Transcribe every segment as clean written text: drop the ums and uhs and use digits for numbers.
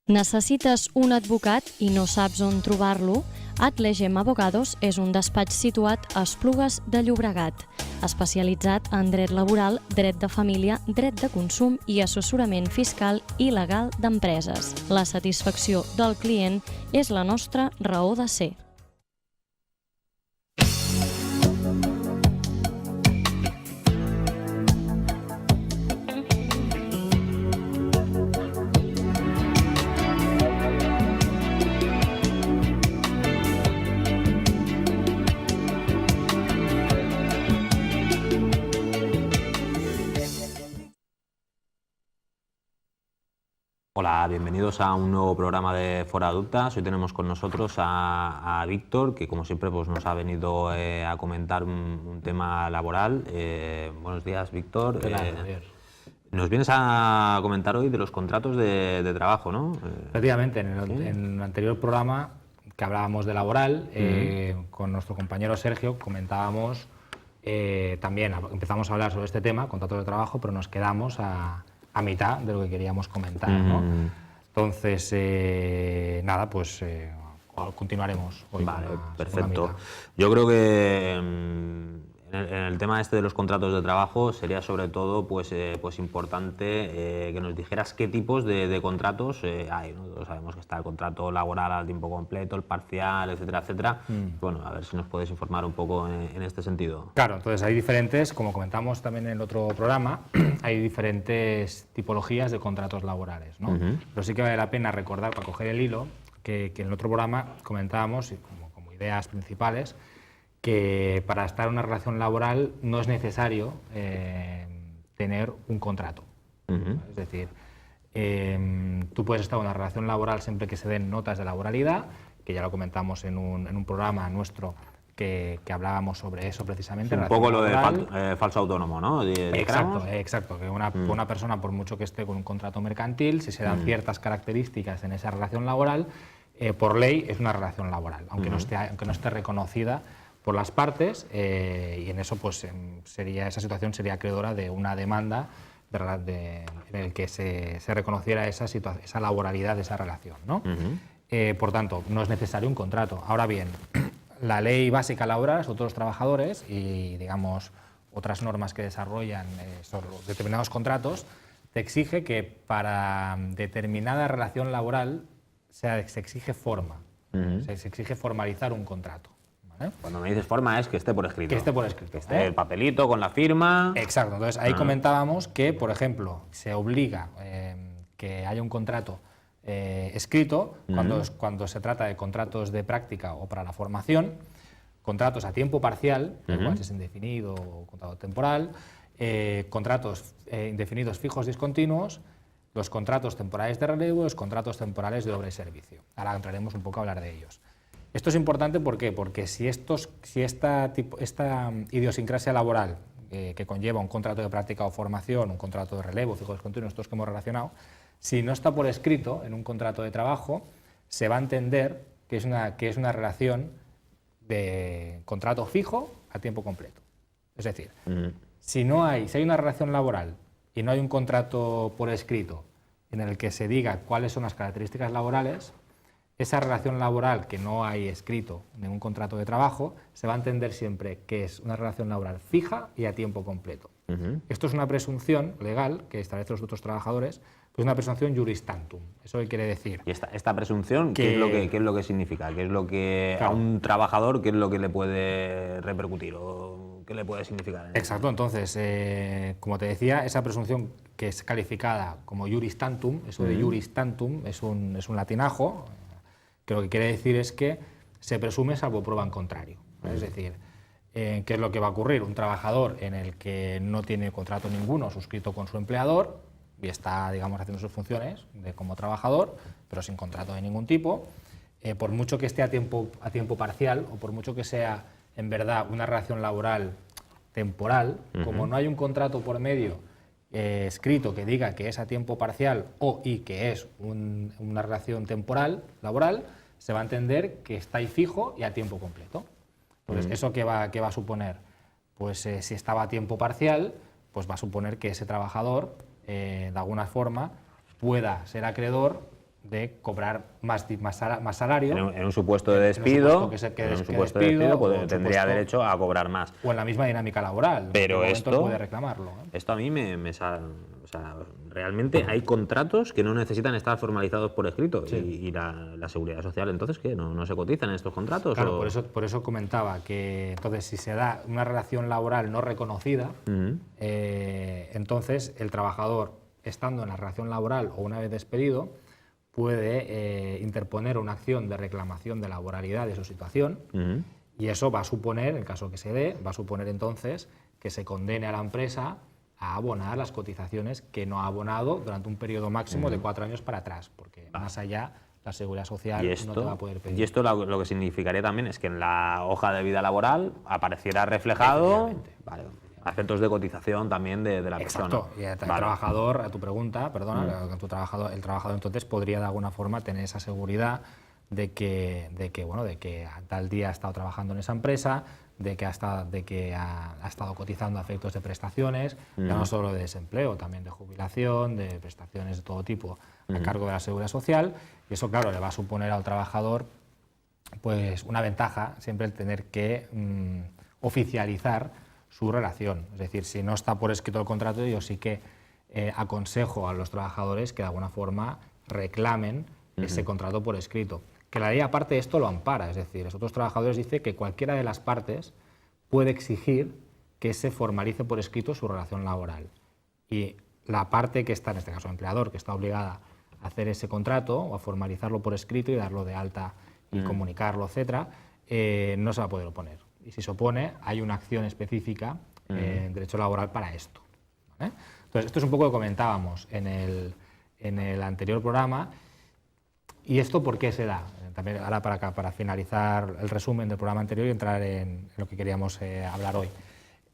Necessites un advocat i no saps on trobar-lo? Atlegem Abogados és un despatx situat a Esplugues de Llobregat, especialitzat en dret laboral, dret de família, dret de consum i assessorament fiscal i legal d'empreses. La satisfacció del client és la nostra raó de ser. Hola, bienvenidos a un nuevo programa de Fora Adultas. Hoy tenemos con nosotros a Víctor, que como siempre pues, nos ha venido a comentar un tema laboral. Buenos días, Víctor. Nos vienes a comentar hoy de los contratos de trabajo, ¿no? Efectivamente, en el anterior programa que hablábamos de laboral, con nuestro compañero Sergio comentábamos, también empezamos a hablar sobre este tema, contratos de trabajo, pero nos quedamos a mitad de lo que queríamos comentar, ¿no? Entonces, nada, pues continuaremos hoy. Vale, perfecto. Yo creo que en el tema este de los contratos de trabajo sería sobre todo pues importante que nos dijeras qué tipos de contratos hay, ¿no? Todos sabemos que está el contrato laboral al tiempo completo, el parcial, etcétera, etcétera. Bueno, a ver si nos puedes informar un poco en este sentido. Claro, entonces hay diferentes, como comentamos también en el otro programa, hay diferentes tipologías de contratos laborales, ¿no? Pero sí que vale la pena recordar, para coger el hilo, que en el otro programa comentábamos, como ideas principales, que para estar en una relación laboral no es necesario tener un contrato. Es decir, tú puedes estar en una relación laboral siempre que se den notas de laboralidad, que ya lo comentamos en un programa nuestro que hablábamos sobre eso precisamente. Un poco lo de falso autónomo, ¿no? Exacto, que una persona, por mucho que esté con un contrato mercantil, si se dan ciertas características en esa relación laboral, por ley es una relación laboral, aunque no esté reconocida por las partes, y en eso pues esa situación sería acreedora de una demanda en el que se reconociera esa laboralidad de esa relación, ¿no? Por tanto, no es necesario un contrato. Ahora bien, la ley básica laboral sobre los trabajadores y, digamos, otras normas que desarrollan sobre determinados contratos, te exige que para determinada relación laboral se exige forma, se exige formalizar un contrato. ¿Vale? Cuando me dices forma es que esté por escrito. Que esté por escrito. Que esté el papelito con la firma. Exacto. Entonces ahí comentábamos que, por ejemplo, se obliga que haya un contrato escrito cuando se trata de contratos de práctica o para la formación, contratos a tiempo parcial, igual si es indefinido o contrato temporal, contratos indefinidos fijos discontinuos, los contratos temporales de relevo y los contratos temporales de obra y servicio. Ahora entraremos un poco a hablar de ellos. Esto es importante, ¿por qué? Porque si esta idiosincrasia laboral que conlleva un contrato de práctica o formación, un contrato de relevo, fijos discontinuos, estos que hemos relacionado, si no está por escrito en un contrato de trabajo, se va a entender que es una relación de contrato fijo a tiempo completo. Es decir, si hay una relación laboral y no hay un contrato por escrito en el que se diga cuáles son las características laborales, esa relación laboral que no hay escrito en ningún contrato de trabajo se va a entender siempre que es una relación laboral fija y a tiempo completo. Esto es una presunción legal que establecen los otros trabajadores, pues una presunción juris tantum. ¿Eso qué quiere decir? ¿Y esta presunción qué es lo que significa? ¿Qué es lo que a un trabajador qué es lo que le puede repercutir o qué le puede significar? Exacto. Entonces, como te decía, esa presunción que es calificada como juris tantum, eso de juris tantum es un latinajo, que lo que quiere decir es que se presume salvo prueba en contrario. Es decir, ¿qué es lo que va a ocurrir? Un trabajador en el que no tiene contrato ninguno suscrito con su empleador y está, digamos, haciendo sus funciones como trabajador, pero sin contrato de ningún tipo, por mucho que esté a tiempo parcial o por mucho que sea, en verdad, una relación laboral temporal, como no hay un contrato por medio escrito que diga que es a tiempo parcial y que es una relación temporal, laboral, se va a entender que está ahí fijo y a tiempo completo. Entonces, ¿eso qué va a suponer? Pues si estaba a tiempo parcial, pues va a suponer que ese trabajador, de alguna forma, pueda ser acreedor de cobrar más salario. En un supuesto de despido, tendría tendría derecho a cobrar más. O en la misma dinámica laboral. Pero en esto puede reclamarlo. Esto a mí o sea, realmente hay contratos que no necesitan estar formalizados por escrito. Sí. Y la seguridad social, entonces, ¿qué? ¿No se cotizan en estos contratos? Claro, por eso comentaba que entonces si se da una relación laboral no reconocida, entonces el trabajador, estando en la relación laboral o una vez despedido, puede interponer una acción de reclamación de laboralidad de su situación, y eso va a suponer, en caso que se dé, va a suponer entonces que se condene a la empresa a abonar las cotizaciones que no ha abonado durante un periodo máximo de 4 años para atrás, porque más allá la Seguridad Social no te va a poder pedir. Y esto lo que significaría también es que en la hoja de vida laboral apareciera reflejado aspectos de cotización también de la persona. Exacto. Y el trabajador, a tu pregunta, perdona, el trabajador entonces podría de alguna forma tener esa seguridad de que a tal día ha estado trabajando en esa empresa, de que ha estado cotizando a efectos de prestaciones, ya no solo de desempleo, también de jubilación, de prestaciones de todo tipo a cargo de la Seguridad Social, y eso, claro, le va a suponer al trabajador pues una ventaja siempre el tener que oficializar su relación. Es decir, si no está por escrito el contrato, yo sí que aconsejo a los trabajadores que de alguna forma reclamen ese contrato por escrito. Que la ley aparte de esto lo ampara, es decir, los otros trabajadores dicen que cualquiera de las partes puede exigir que se formalice por escrito su relación laboral. Y la parte que está, en este caso el empleador, que está obligada a hacer ese contrato o a formalizarlo por escrito y darlo de alta y comunicarlo, etcétera, no se va a poder oponer. Y si se opone, hay una acción específica en derecho laboral para esto, ¿vale? Entonces, esto es un poco lo que comentábamos en el anterior programa. ¿Y esto por qué se da? También ahora para finalizar el resumen del programa anterior y entrar en lo que queríamos hablar hoy.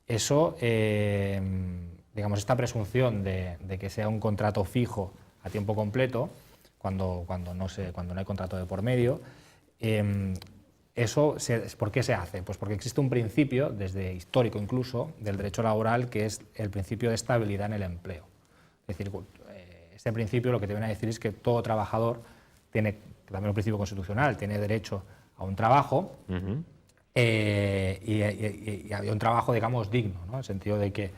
Eso, digamos, esta presunción de que sea un contrato fijo a tiempo completo, cuando no hay contrato de por medio, eso, ¿por qué se hace? Pues porque existe un principio, desde histórico incluso, del derecho laboral, que es el principio de estabilidad en el empleo. Es decir, este principio lo que te viene a decir es que todo trabajador tiene, también un principio constitucional, tiene derecho a un trabajo y a un trabajo, digamos, digno, ¿no? En el sentido de que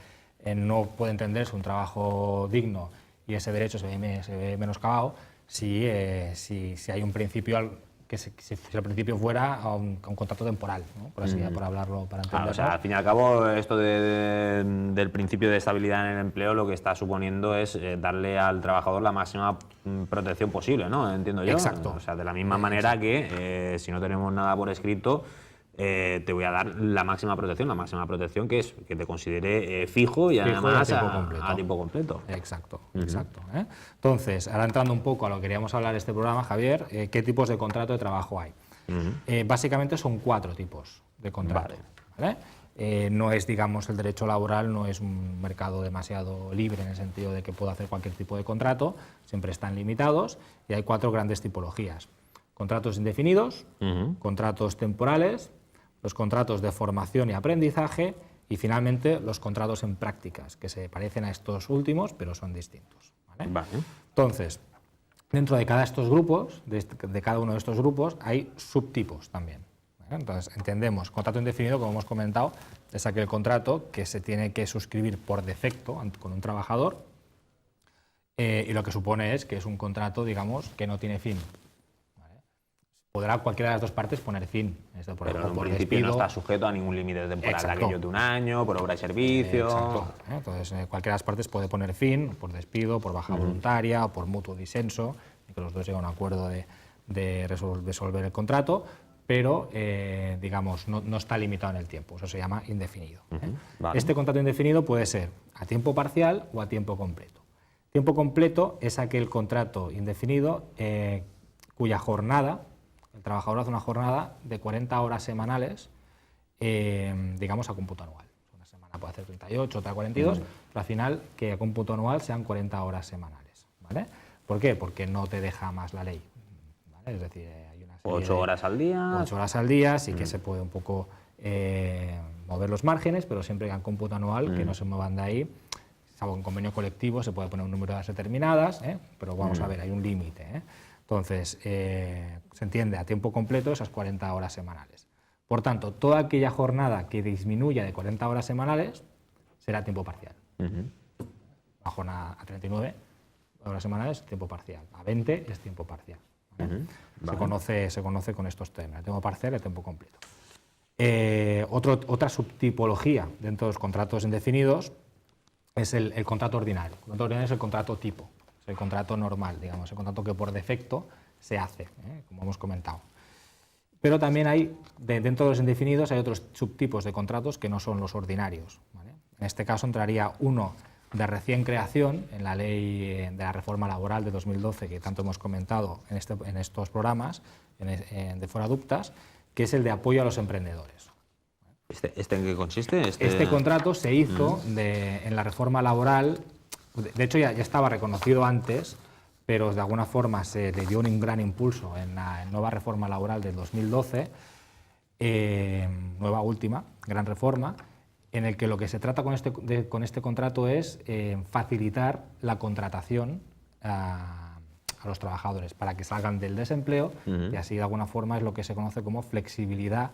no puede entenderse un trabajo digno y ese derecho se ve menoscabado si hay un principio si el principio fuera a un contrato temporal, ¿no? Por así, por hablarlo, para entenderlo. O sea, al fin y al cabo, esto del principio de estabilidad en el empleo lo que está suponiendo es darle al trabajador la máxima protección posible, ¿no? Entiendo yo. Exacto. O sea, de la misma manera que si no tenemos nada por escrito, te voy a dar la máxima protección que es que te considere fijo y además a tiempo completo. Exacto, exacto. Entonces, ahora entrando un poco a lo que queríamos hablar de este programa, Javier, ¿qué tipos de contrato de trabajo hay? Básicamente son 4 tipos de contrato. ¿Vale? No es, digamos, el derecho laboral no es un mercado demasiado libre en el sentido de que puedo hacer cualquier tipo de contrato, siempre están limitados y hay 4 grandes tipologías. Contratos indefinidos, contratos temporales, los contratos de formación y aprendizaje y finalmente los contratos en prácticas, que se parecen a estos últimos pero son distintos. ¿Vale? Entonces, dentro de cada uno de estos grupos hay subtipos también. ¿Vale? Entonces, entendemos, contrato indefinido, como hemos comentado, es aquel contrato que se tiene que suscribir por defecto con un trabajador y lo que supone es que es un contrato, digamos, que no tiene fin. Podrá cualquiera de las 2 partes poner fin. Esto, pero en principio no está sujeto a ningún límite temporal, aquello de un año, por obra y servicio. Exacto. Entonces, cualquiera de las partes puede poner fin por despido, por baja voluntaria o por mutuo disenso, y que los dos lleguen a un acuerdo de resolver el contrato, pero digamos, no está limitado en el tiempo. Eso se llama indefinido. Vale. Este contrato indefinido puede ser a tiempo parcial o a tiempo completo. Tiempo completo es aquel contrato indefinido cuya jornada, el trabajador hace una jornada de 40 horas semanales, digamos, a cómputo anual. Una semana puede hacer 38, otra 42, pero al final que a cómputo anual sean 40 horas semanales. ¿Vale? ¿Por qué? Porque no te deja más la ley. ¿Vale? Es decir, hay una serie 8 horas al día. 8 horas al día, sí que se puede un poco mover los márgenes, pero siempre que a cómputo anual, que no se muevan de ahí. Salvo en convenio colectivo se puede poner un número de horas determinadas, pero vamos a ver, hay un límite. Entonces, se entiende a tiempo completo esas 40 horas semanales. Por tanto, toda aquella jornada que disminuya de 40 horas semanales será a tiempo parcial. La jornada a 39 horas semanales es tiempo parcial, a 20 es tiempo parcial. ¿Vale? Se conoce con estos términos, tiempo parcial y tiempo completo. Otra subtipología dentro de los contratos indefinidos es el contrato ordinario. El contrato ordinario es el contrato tipo, es el contrato normal, digamos, el contrato que por defecto se hace, como hemos comentado. Pero también hay, dentro de los indefinidos, hay otros subtipos de contratos que no son los ordinarios, ¿vale? En este caso entraría uno de recién creación en la ley de la reforma laboral de 2012, que tanto hemos comentado en estos programas de Foraduptas, que es el de apoyo a los emprendedores. ¿Este en qué consiste? Este contrato se hizo en la reforma laboral, de hecho ya estaba reconocido antes, pero de alguna forma se le dio un gran impulso en la nueva reforma laboral del 2012, nueva última, gran reforma, en el que lo que se trata con este contrato es facilitar la contratación a los trabajadores para que salgan del desempleo y así de alguna forma es lo que se conoce como flexibilidad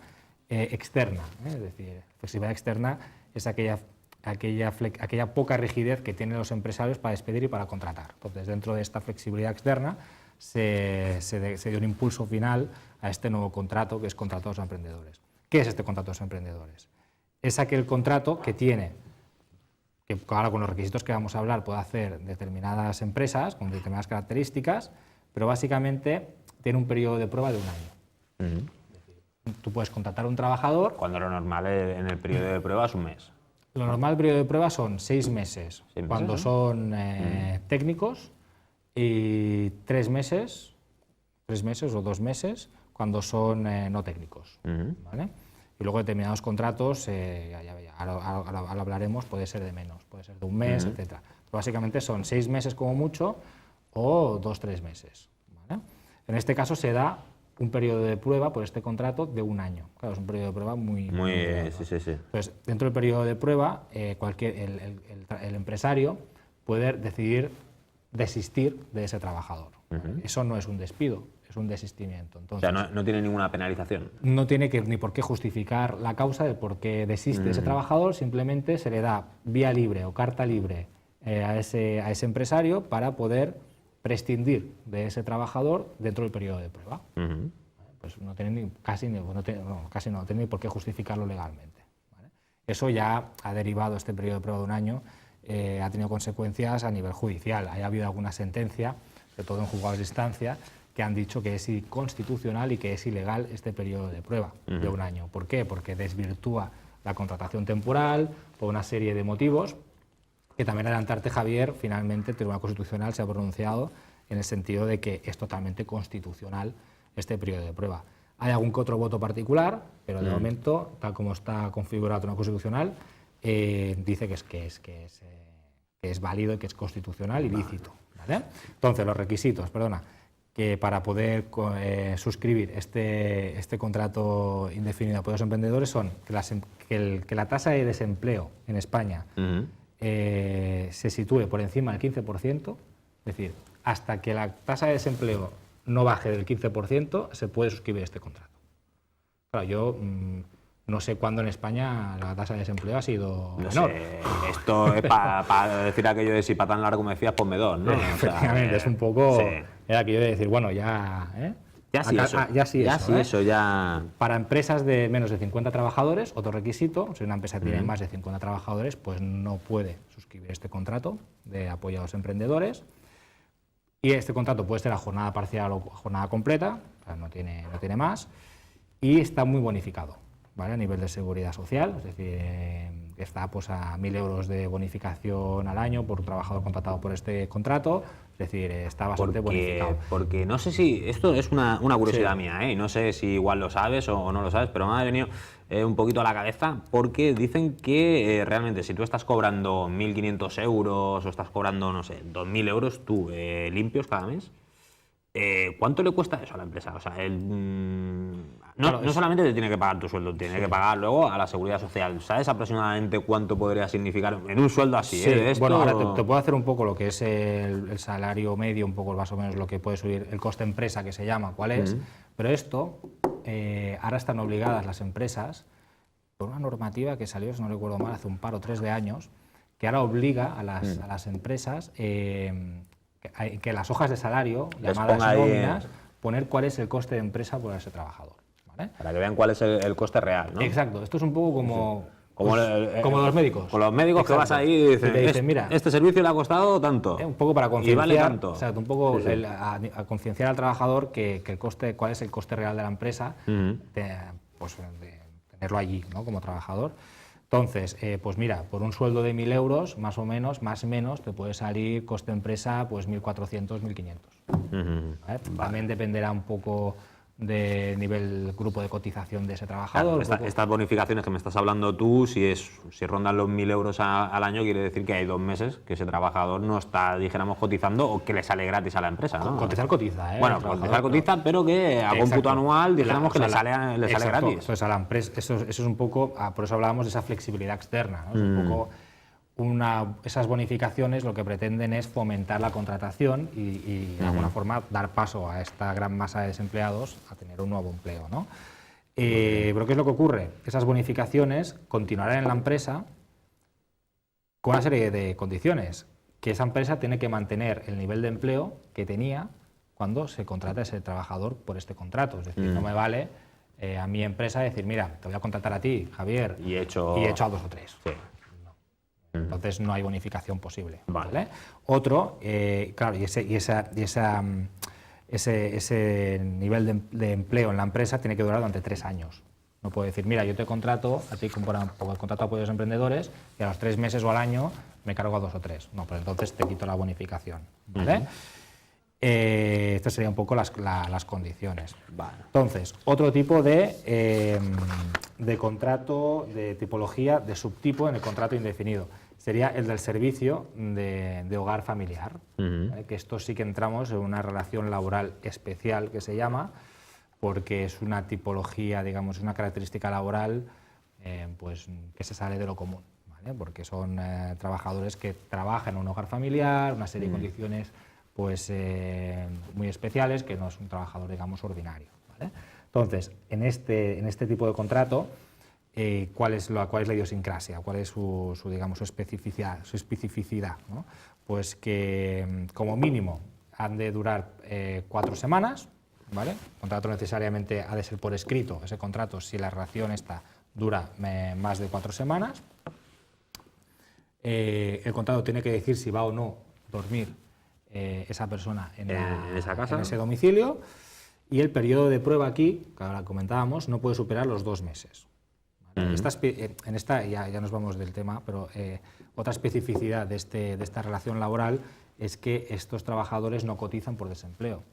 externa. Es decir, flexibilidad externa es aquella poca rigidez que tienen los empresarios para despedir y para contratar. Entonces, dentro de esta flexibilidad externa se dio un impulso final a este nuevo contrato, que es contrato de los emprendedores. ¿Qué es este contrato de los emprendedores? Es aquel contrato que ahora con los requisitos que vamos a hablar, puede hacer determinadas empresas con determinadas características, pero básicamente tiene un periodo de prueba de un año. Tú puedes contratar a un trabajador. Cuando lo normal en el periodo de prueba es un mes. Lo normal periodo de prueba son 6 meses, cuando son técnicos, y 3 meses o 2 meses cuando son no técnicos. ¿Vale? Y luego determinados contratos, ahora hablaremos, puede ser de menos, puede ser de un mes, etc. Básicamente son 6 meses como mucho o 2-3 meses. ¿Vale? En este caso se da un periodo de prueba por este contrato de un año. Claro, es un periodo de prueba muy sí. Entonces, dentro del periodo de prueba, el empresario puede decidir desistir de ese trabajador. Eso no es un despido, es un desistimiento. Entonces, o sea, no tiene ninguna penalización. No tiene ni por qué justificar la causa de por qué desiste ese trabajador, simplemente se le da vía libre o carta libre a ese empresario para poder prescindir de ese trabajador dentro del periodo de prueba. Pues no tiene casi no tiene ni por qué justificarlo legalmente. ¿Vale? Eso ya ha derivado, este periodo de prueba de un año, ha tenido consecuencias a nivel judicial. Ha habido alguna sentencia, sobre todo en juzgados de instancia, que han dicho que es inconstitucional y que es ilegal este periodo de prueba de un año. ¿Por qué? Porque desvirtúa la contratación temporal por una serie de motivos que también adelantarte, Javier, finalmente el Tribunal Constitucional se ha pronunciado en el sentido de que es totalmente constitucional este periodo de prueba. Hay algún que otro voto particular, pero de momento, tal como está configurado el Tribunal Constitucional, dice que es válido y que es constitucional y lícito. ¿Vale? Entonces, los requisitos, que para poder suscribir este contrato indefinido de apoyo a los emprendedores son que la tasa de desempleo en España se sitúe por encima del 15%, es decir, hasta que la tasa de desempleo no baje del 15%, se puede suscribir este contrato. Claro, yo no sé cuándo en España la tasa de desempleo ha sido menor. Esto es para decir aquello de si para tan largo me fías, ponme dos, ¿no? Efectivamente, es un poco era aquello de decir, bueno, ya... Ya. Para empresas de menos de 50 trabajadores, otro requisito, si una empresa tiene más de 50 trabajadores, pues no puede suscribir este contrato de apoyo a los emprendedores. Y este contrato puede ser a jornada parcial o jornada completa, o sea, no tiene más, y está muy bonificado, ¿vale? A nivel de seguridad social, es decir, está pues, a 1.000 euros de bonificación al año por un trabajador contratado por este contrato, es decir, está bastante bonificado. Porque no sé si, esto es una curiosidad mía, y no sé si igual lo sabes o no lo sabes, pero me ha venido un poquito a la cabeza, porque dicen que realmente si tú estás cobrando 1.500 euros o estás cobrando, no sé, 2.000 euros tú limpios cada mes, ¿Cuánto le cuesta eso a la empresa? O sea, no solamente te tiene que pagar tu sueldo, tiene que pagar luego a la seguridad social. ¿Sabes aproximadamente cuánto podría significar en un sueldo así? Sí, De esto, bueno, ahora te puedo hacer un poco lo que es el salario medio, un poco más o menos lo que puede subir, el coste empresa que se llama, cuál es, pero esto ahora están obligadas las empresas por una normativa que salió, si no recuerdo mal, hace un par o 3 de años, que ahora obliga a las empresas que las hojas de salario, Les llamadas ponga ahí, nóminas, poner cuál es el coste de empresa por ese trabajador. ¿Vale? para que vean cuál es el coste real, ¿no? Exacto, esto es un poco como, Como como los médicos. Con los médicos. Exacto. Que vas ahí y dicen, te dicen, mira, este servicio le ha costado tanto. un poco para y concienciar, vale tanto. exacto, un poco Sí. a concienciar al trabajador que el coste, cuál es el coste real de la empresa, de tenerlo allí, ¿no? Como trabajador. Entonces, pues mira, por un sueldo de 1.000 euros, más o menos, te puede salir coste empresa pues 1.400, 1.500. ¿Vale? También dependerá un poco del nivel grupo de cotización de ese trabajador. Claro, estas bonificaciones que me estás hablando tú, si rondan los 1.000 euros al año, quiere decir que hay 2 meses que ese trabajador no está, dijéramos, cotizando o que le sale gratis a la empresa, ¿no? Cotizar cotiza, ¿eh? Bueno, cotizar cotiza, pero que a cómputo anual, dijéramos que le sale gratis. Entonces, a la empresa, eso es un poco, por eso hablábamos de esa flexibilidad externa, ¿no? Es un poco esas bonificaciones lo que pretenden es fomentar la contratación y de alguna forma dar paso a esta gran masa de desempleados a tener un nuevo empleo, ¿no? Pero ¿qué es lo que ocurre? Esas bonificaciones continuarán en la empresa con una serie de condiciones, que esa empresa tiene que mantener el nivel de empleo que tenía cuando se contrata a ese trabajador por este contrato. Es decir, no me vale a mi empresa decir, mira, te voy a contratar a ti, Javier, y he hecho a 2 o 3. Sí. Entonces no hay bonificación posible. Vale. ¿Vale? Otro, claro, ese nivel de empleo en la empresa tiene que durar durante 3 años. No puedo decir, mira, yo te contrato a ti como el contrato de apoyos a emprendedores y a los 3 meses o al año me cargo a 2 o 3. No, pues entonces te quito la bonificación. ¿Vale? Estas serían un poco las condiciones. Vale. Entonces, otro tipo de contrato, de tipología, de subtipo en el contrato indefinido, sería el del servicio de hogar familiar, ¿vale? Que esto sí que entramos en una relación laboral especial que se llama, porque es una tipología, digamos, una característica laboral pues, que se sale de lo común, ¿vale? Porque son trabajadores que trabajan en un hogar familiar, una serie de condiciones pues, muy especiales, que no es un trabajador, digamos, ordinario, ¿vale? Entonces, en este tipo de contrato, ¿cuál es la idiosincrasia? ¿Cuál es su especificidad? ¿No? Pues que, como mínimo, han de durar 4 semanas, ¿vale? El contrato necesariamente ha de ser por escrito, ese contrato, si la relación esta dura más de 4 semanas. El contrato tiene que decir si va o no dormir esa persona en esa casa, en ese domicilio, y el periodo de prueba aquí, que ahora comentábamos, no puede superar los 2 meses. ¿Vale? En esta ya nos vamos del tema, pero otra especificidad de esta relación laboral es que estos trabajadores no cotizan por desempleo.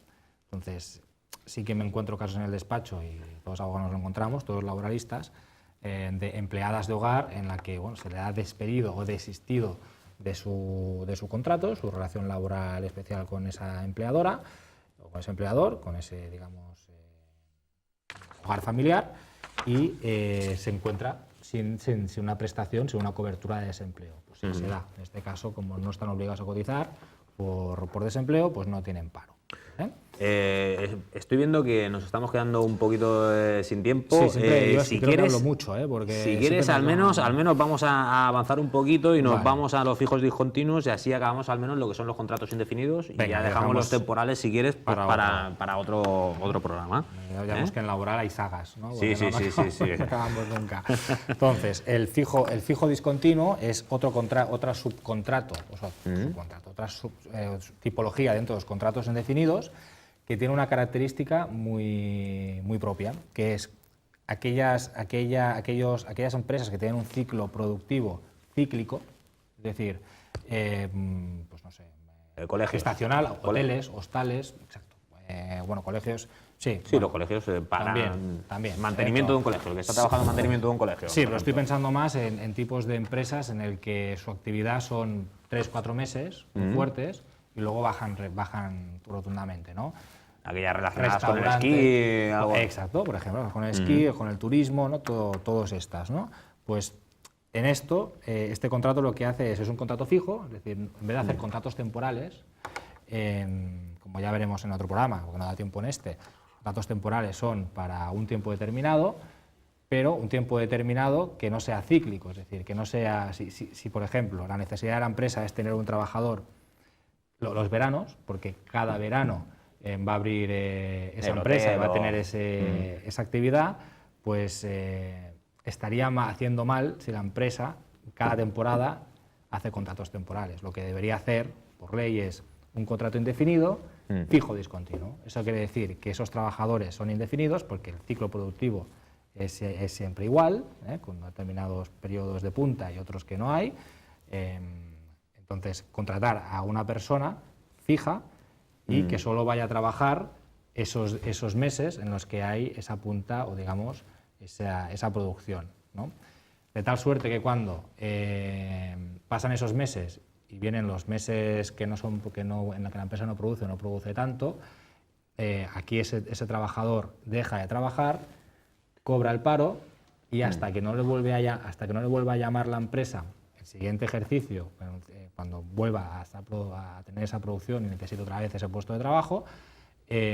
Entonces, sí que me encuentro casos en el despacho, y todos los abogados nos lo encontramos, todos los laboralistas, de empleadas de hogar en la que se le ha despedido o desistido de su contrato, su relación laboral especial con esa empleadora o con ese empleador, con ese, digamos, hogar familiar, y se encuentra sin una prestación, sin una cobertura de desempleo. Pues sí se da. En este caso, como no están obligados a cotizar por desempleo, pues no tienen paro. Estoy viendo que nos estamos quedando un poquito sin tiempo. Sí, siempre, yo si creo que quieres, hablo mucho, porque si quieres al menos vamos a avanzar un poquito y nos vamos a los fijos discontinuos, y así acabamos al menos lo que son los contratos indefinidos. Venga, y ya dejamos los temporales, si quieres, pues, para otro programa. Ya veamos que en laboral hay sagas, ¿no? Sí. No acabamos nunca. Entonces, el fijo discontinuo es otra subcontrato, otra tipología dentro de los contratos indefinidos, que tiene una característica muy propia, que es aquellas empresas que tienen un ciclo productivo cíclico, es decir, pues no sé, estacional, hoteles, hostales, exacto. Colegios, sí. Sí, los colegios para también, mantenimiento de un colegio, el que está trabajando en mantenimiento de un colegio. Sí, pero estoy pensando más en tipos de empresas en el que su actividad son 3-4 meses muy fuertes y luego bajan rotundamente, ¿no? aquellas relacionadas con el esquí. Algo. Exacto, por ejemplo, con el esquí, con el turismo, ¿no? Todas estas, ¿no? Pues en esto, este contrato lo que hace es un contrato fijo, es decir, en vez de hacer contratos temporales, como ya veremos en otro programa, porque no da tiempo en este, contratos temporales son para un tiempo determinado, pero un tiempo determinado que no sea cíclico, es decir, que no sea, si por ejemplo la necesidad de la empresa es tener un trabajador los veranos, porque cada verano va a abrir esa empresa y va a tener esa actividad, pues estaría haciendo mal si la empresa cada temporada hace contratos temporales. Lo que debería hacer por ley es un contrato indefinido, fijo discontinuo. Eso quiere decir que esos trabajadores son indefinidos porque el ciclo productivo es siempre igual, con determinados periodos de punta y otros que no hay. Entonces, contratar a una persona fija y que solo vaya a trabajar esos meses en los que hay esa punta o, digamos, esa producción, ¿no? De tal suerte que cuando pasan esos meses y vienen los meses en los que la empresa no produce tanto, aquí ese trabajador deja de trabajar, cobra el paro y hasta que no le vuelva a llamar la empresa el siguiente ejercicio, cuando vuelva a tener esa producción y necesite otra vez ese puesto de trabajo,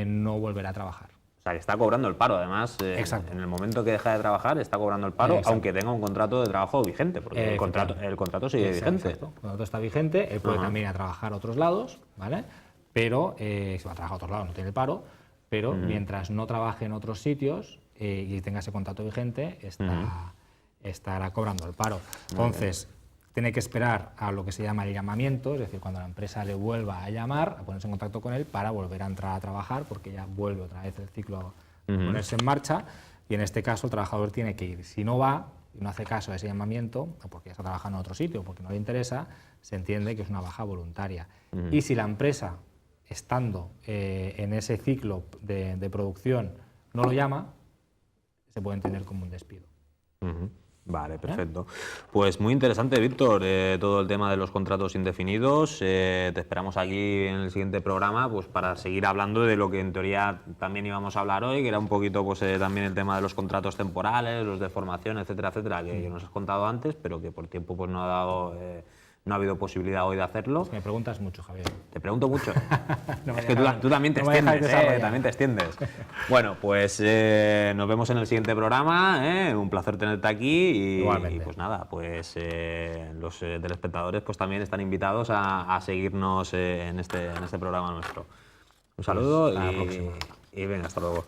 no volverá a trabajar. O sea, que está cobrando el paro, además, en el momento que deja de trabajar, está cobrando el paro, aunque tenga un contrato de trabajo vigente, porque el contrato sigue vigente. Exacto. El contrato está vigente, él puede también ir a trabajar a otros lados, ¿vale? Pero, si va a trabajar a otros lados, no tiene el paro, pero mientras no trabaje en otros sitios y tenga ese contrato vigente, estará cobrando el paro. Entonces, tiene que esperar a lo que se llama el llamamiento, es decir, cuando la empresa le vuelva a llamar, a ponerse en contacto con él para volver a entrar a trabajar, porque ya vuelve otra vez el ciclo a ponerse en marcha, y en este caso el trabajador tiene que ir. Si no va y no hace caso a ese llamamiento, o porque ya está trabajando en otro sitio, o porque no le interesa, se entiende que es una baja voluntaria. Y si la empresa, estando en ese ciclo de producción, no lo llama, se puede entender como un despido. Vale, perfecto. Pues muy interesante, Víctor, todo el tema de los contratos indefinidos. Te esperamos aquí en el siguiente programa, pues para seguir hablando de lo que en teoría también íbamos a hablar hoy, que era un poquito pues también el tema de los contratos temporales, los de formación, etcétera, etcétera, que nos has contado antes, pero que por tiempo pues no ha habido posibilidad hoy de hacerlo. Me preguntas mucho, Javier. Te pregunto mucho. Es que tú también te extiendes, Bueno, pues nos vemos en el siguiente programa. Un placer tenerte aquí. Y pues nada, pues los telespectadores pues también están invitados a seguirnos en este programa nuestro. Un saludo y venga, hasta luego.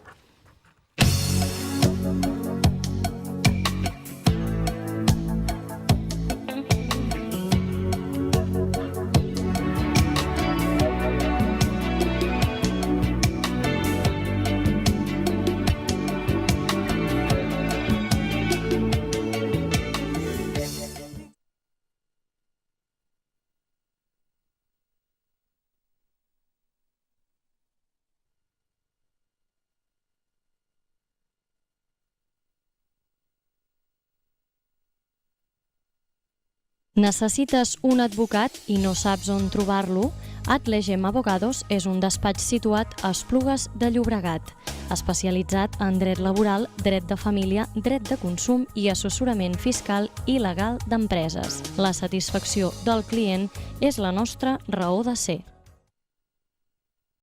Necessites un advocat i no saps on trobar-lo? Atlegem Abogados és un despatx situat a Esplugues de Llobregat, especialitzat en dret laboral, dret de família, dret de consum i assessorament fiscal i legal d'empreses. La satisfacció del client és la nostra raó de ser.